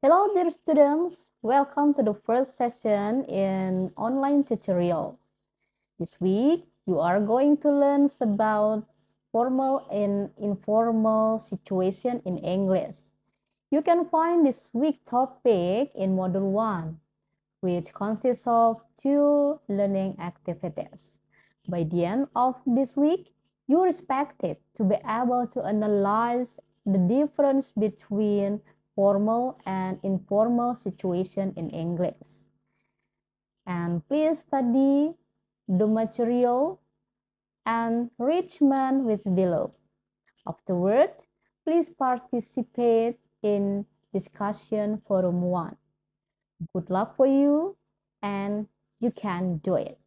Hello dear students, welcome to the first session in online tutorial. This week, you are going to learn about formal and informal situation in English. You can find this week topic in Module 1, which consists of 2 learning activities. By the end of this week, you are expected to be able to analyze the difference between formal and informal situation in English. And please study the material and enrichment with below. Afterward, please participate in discussion forum 1. Good luck for you and you can do it.